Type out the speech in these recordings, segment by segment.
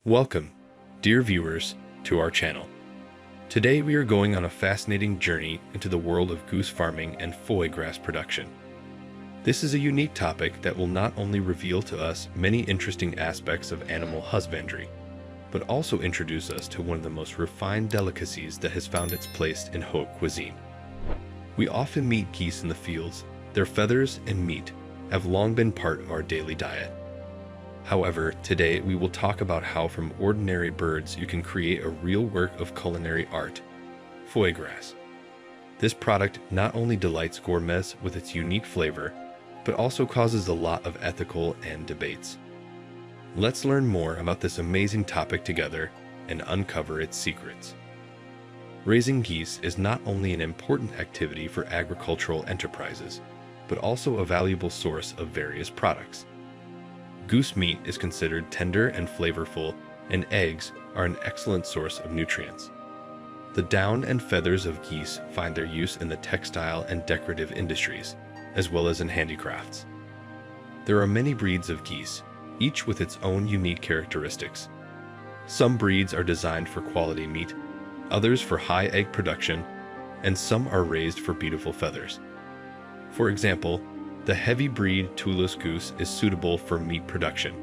Welcome, dear viewers, to our channel. Today we are going on a fascinating journey into the world of goose farming and foie gras production. This is a unique topic that will not only reveal to us many interesting aspects of animal husbandry, but also introduce us to one of the most refined delicacies that has found its place in haute cuisine. We often meet geese in the fields. Their feathers and meat have long been part of our daily diet. However, today we will talk about how from ordinary birds you can create a real work of culinary art, foie gras. This product not only delights gourmets with its unique flavor, but also causes a lot of ethical and debates. Let's learn more about this amazing topic together and uncover its secrets. Raising geese is not only an important activity for agricultural enterprises, but also a valuable source of various products. Goose meat is considered tender and flavorful, and eggs are an excellent source of nutrients. The down and feathers of geese find their use in the textile and decorative industries, as well as in handicrafts. There are many breeds of geese, each with its own unique characteristics. Some breeds are designed for quality meat, others for high egg production, and some are raised for beautiful feathers. For example, the heavy breed Toulouse goose is suitable for meat production,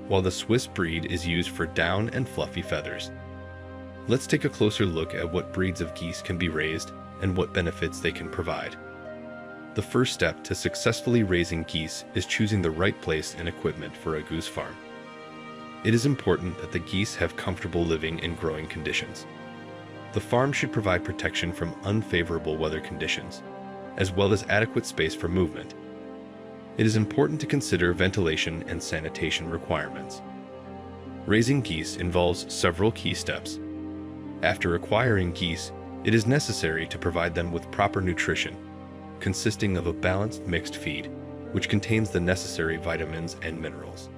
while the Swiss breed is used for down and fluffy feathers. Let's take a closer look at what breeds of geese can be raised and what benefits they can provide. The first step to successfully raising geese is choosing the right place and equipment for a goose farm. It is important that the geese have comfortable living and growing conditions. The farm should provide protection from unfavorable weather conditions, as well as adequate space for movement. It is important to consider ventilation and sanitation requirements. Raising geese involves several key steps. After acquiring geese, it is necessary to provide them with proper nutrition, consisting of a balanced mixed feed, which contains the necessary vitamins and minerals.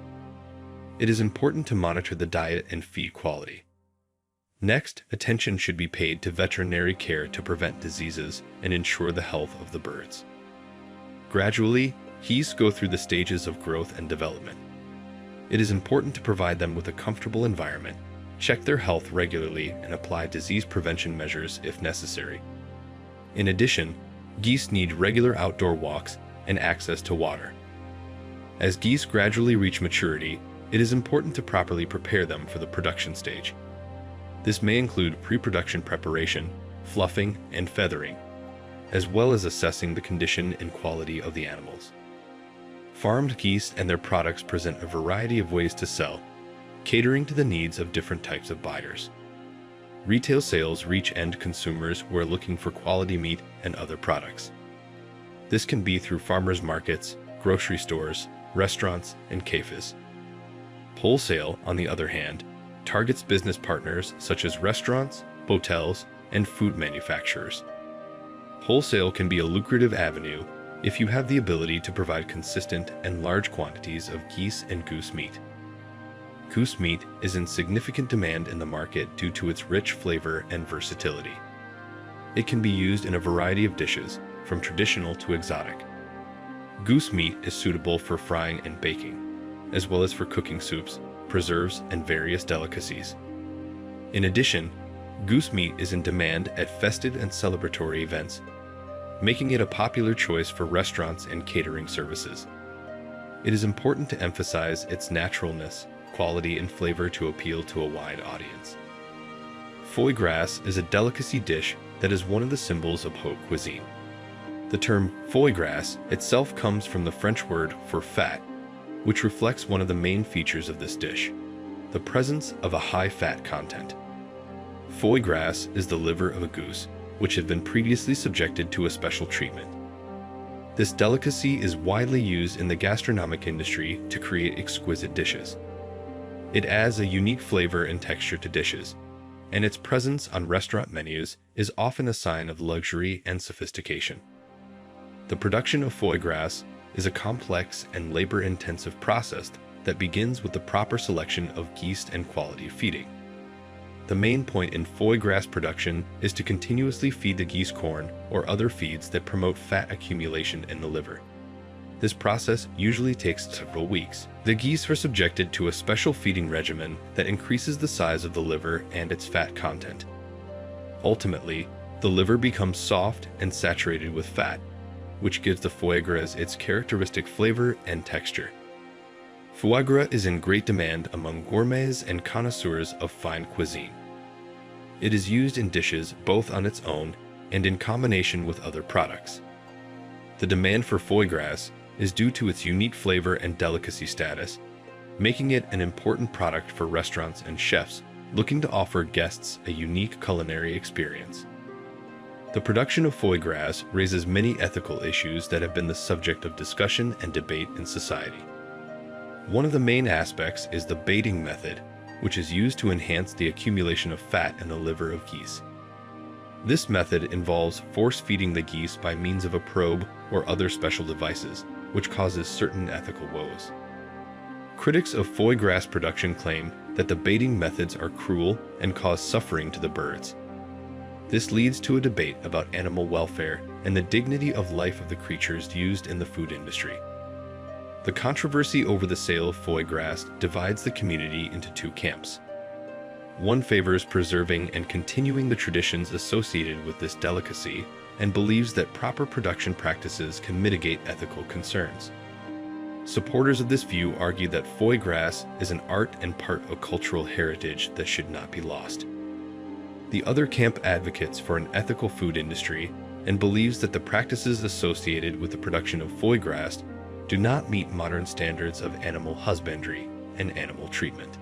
It is important to monitor the diet and feed quality. Next, attention should be paid to veterinary care to prevent diseases and ensure the health of the birds. Gradually, geese go through the stages of growth and development. It is important to provide them with a comfortable environment, check their health regularly, and apply disease prevention measures if necessary. In addition, geese need regular outdoor walks and access to water. As geese gradually reach maturity, it is important to properly prepare them for the production stage. This may include pre-production preparation, fluffing, and feathering, as well as assessing the condition and quality of the animals. Farmed geese and their products present a variety of ways to sell, catering to the needs of different types of buyers. Retail sales reach end consumers who are looking for quality meat and other products. This can be through farmers markets, grocery stores, restaurants, and cafes. Wholesale, on the other hand, targets business partners such as restaurants, hotels, and food manufacturers. Wholesale can be a lucrative avenue if you have the ability to provide consistent and large quantities of geese and goose meat. Goose meat is in significant demand in the market due to its rich flavor and versatility. It can be used in a variety of dishes, from traditional to exotic. Goose meat is suitable for frying and baking, as well as for cooking soups, preserves, and various delicacies. In addition, goose meat is in demand at festive and celebratory events, making it a popular choice for restaurants and catering services. It is important to emphasize its naturalness, quality, and flavor to appeal to a wide audience. Foie gras is a delicacy dish that is one of the symbols of haute cuisine. The term foie gras itself comes from the French word for fat, which reflects one of the main features of this dish, the presence of a high fat content. Foie gras is the liver of a goose, which had been previously subjected to a special treatment. This delicacy is widely used in the gastronomic industry to create exquisite dishes. It adds a unique flavor and texture to dishes, and its presence on restaurant menus is often a sign of luxury and sophistication. The production of foie gras is a complex and labor-intensive process that begins with the proper selection of geese and quality feeding. The main point in foie gras production is to continuously feed the geese corn or other feeds that promote fat accumulation in the liver. This process usually takes several weeks. The geese are subjected to a special feeding regimen that increases the size of the liver and its fat content. Ultimately, the liver becomes soft and saturated with fat, which gives the foie gras its characteristic flavor and texture. Foie gras is in great demand among gourmets and connoisseurs of fine cuisine. It is used in dishes both on its own and in combination with other products. The demand for foie gras is due to its unique flavor and delicacy status, making it an important product for restaurants and chefs looking to offer guests a unique culinary experience. The production of foie gras raises many ethical issues that have been the subject of discussion and debate in society. One of the main aspects is the baiting method, which is used to enhance the accumulation of fat in the liver of geese. This method involves force-feeding the geese by means of a probe or other special devices, which causes certain ethical woes. Critics of foie gras production claim that the baiting methods are cruel and cause suffering to the birds. This leads to a debate about animal welfare and the dignity of life of the creatures used in the food industry. The controversy over the sale of foie gras divides the community into two camps. One favors preserving and continuing the traditions associated with this delicacy and believes that proper production practices can mitigate ethical concerns. Supporters of this view argue that foie gras is an art and part of cultural heritage that should not be lost. The other camp advocates for an ethical food industry and believes that the practices associated with the production of foie gras do not meet modern standards of animal husbandry and animal treatment.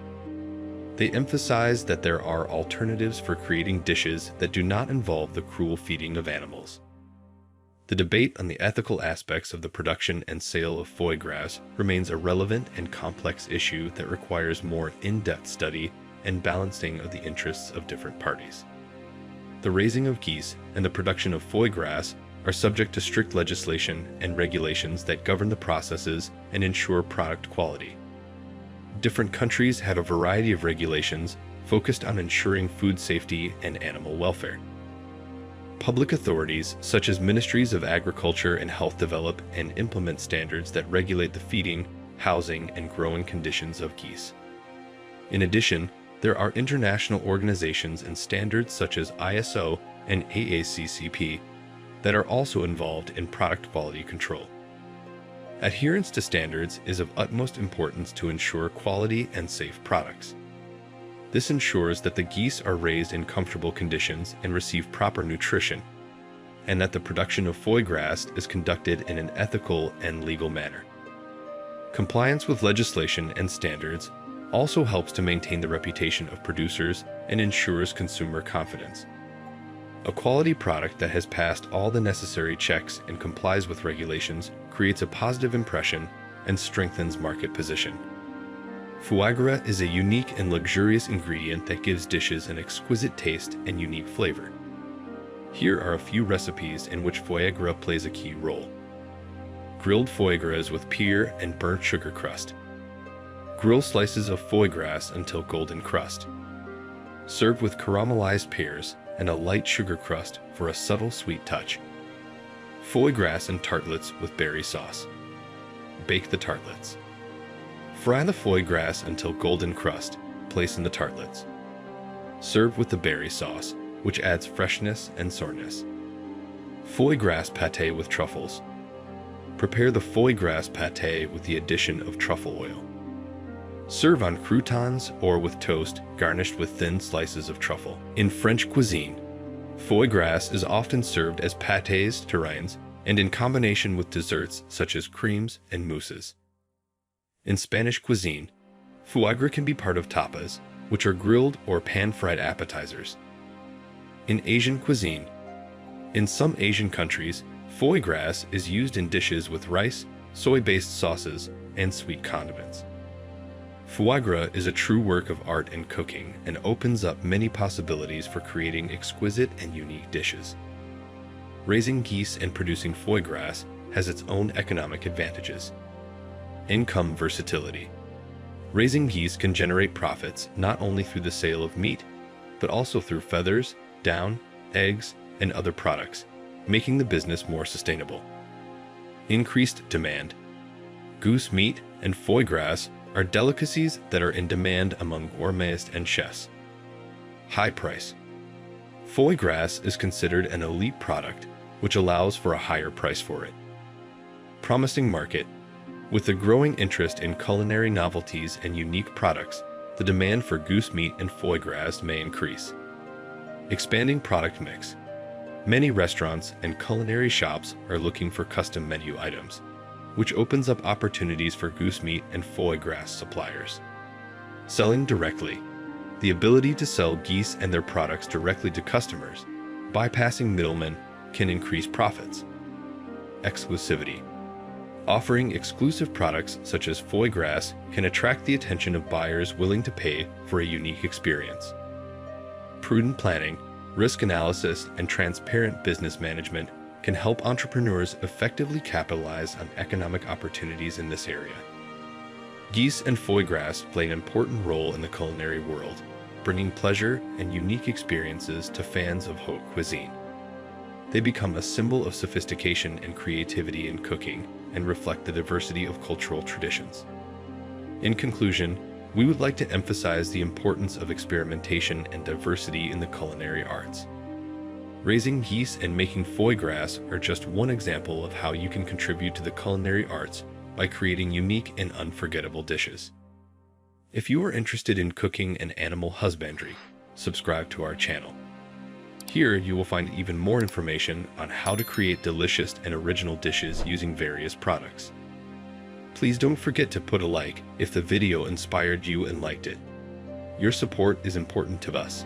They emphasize that there are alternatives for creating dishes that do not involve the cruel feeding of animals. The debate on the ethical aspects of the production and sale of foie gras remains a relevant and complex issue that requires more in-depth study and balancing of the interests of different parties. The raising of geese and the production of foie gras are subject to strict legislation and regulations that govern the processes and ensure product quality. Different countries have a variety of regulations focused on ensuring food safety and animal welfare. Public authorities, such as ministries of agriculture and health, develop and implement standards that regulate the feeding, housing, and growing conditions of geese. In addition, there are international organizations and standards such as ISO and AACCP that are also involved in product quality control. Adherence to standards is of utmost importance to ensure quality and safe products. This ensures that the geese are raised in comfortable conditions and receive proper nutrition, and that the production of foie gras is conducted in an ethical and legal manner. Compliance with legislation and standards also helps to maintain the reputation of producers and ensures consumer confidence. A quality product that has passed all the necessary checks and complies with regulations creates a positive impression and strengthens market position. Foie gras is a unique and luxurious ingredient that gives dishes an exquisite taste and unique flavor. Here are a few recipes in which foie gras plays a key role. Grilled foie gras with pear and burnt sugar crust. Grill slices of foie gras until golden crust. Serve with caramelized pears and a light sugar crust for a subtle sweet touch. Foie gras and tartlets with berry sauce. Bake the tartlets. Fry the foie gras until golden crust, place in the tartlets. Serve with the berry sauce, which adds freshness and soreness. Foie gras pâté with truffles. Prepare the foie gras pâté with the addition of truffle oil. Serve on croutons or with toast garnished with thin slices of truffle. In French cuisine, foie gras is often served as pâtés terrines and in combination with desserts such as creams and mousses. In Spanish cuisine, foie gras can be part of tapas, which are grilled or pan-fried appetizers. In Asian cuisine, in some Asian countries, foie gras is used in dishes with rice, soy-based sauces, and sweet condiments. Foie gras is a true work of art and cooking and opens up many possibilities for creating exquisite and unique dishes. Raising geese and producing foie gras has its own economic advantages. Income versatility. Raising geese can generate profits not only through the sale of meat, but also through feathers, down, eggs, and other products, making the business more sustainable. Increased demand. Goose meat and foie gras are delicacies that are in demand among gourmets and chefs. High price. Foie gras is considered an elite product, which allows for a higher price for it. Promising market. With the growing interest in culinary novelties and unique products, the demand for goose meat and foie gras may increase. Expanding product mix. Many restaurants and culinary shops are looking for custom menu items, which opens up opportunities for goose meat and foie gras suppliers. Selling directly. The ability to sell geese and their products directly to customers, bypassing middlemen, can increase profits. Exclusivity. Offering exclusive products such as foie gras can attract the attention of buyers willing to pay for a unique experience. Prudent planning, risk analysis, and transparent business management can help entrepreneurs effectively capitalize on economic opportunities in this area. Geese and foie gras play an important role in the culinary world, bringing pleasure and unique experiences to fans of haute cuisine. They become a symbol of sophistication and creativity in cooking and reflect the diversity of cultural traditions. In conclusion, we would like to emphasize the importance of experimentation and diversity in the culinary arts. Raising geese and making foie gras are just one example of how you can contribute to the culinary arts by creating unique and unforgettable dishes. If you are interested in cooking and animal husbandry, subscribe to our channel. Here you will find even more information on how to create delicious and original dishes using various products. Please don't forget to put a like if the video inspired you and liked it. Your support is important to us.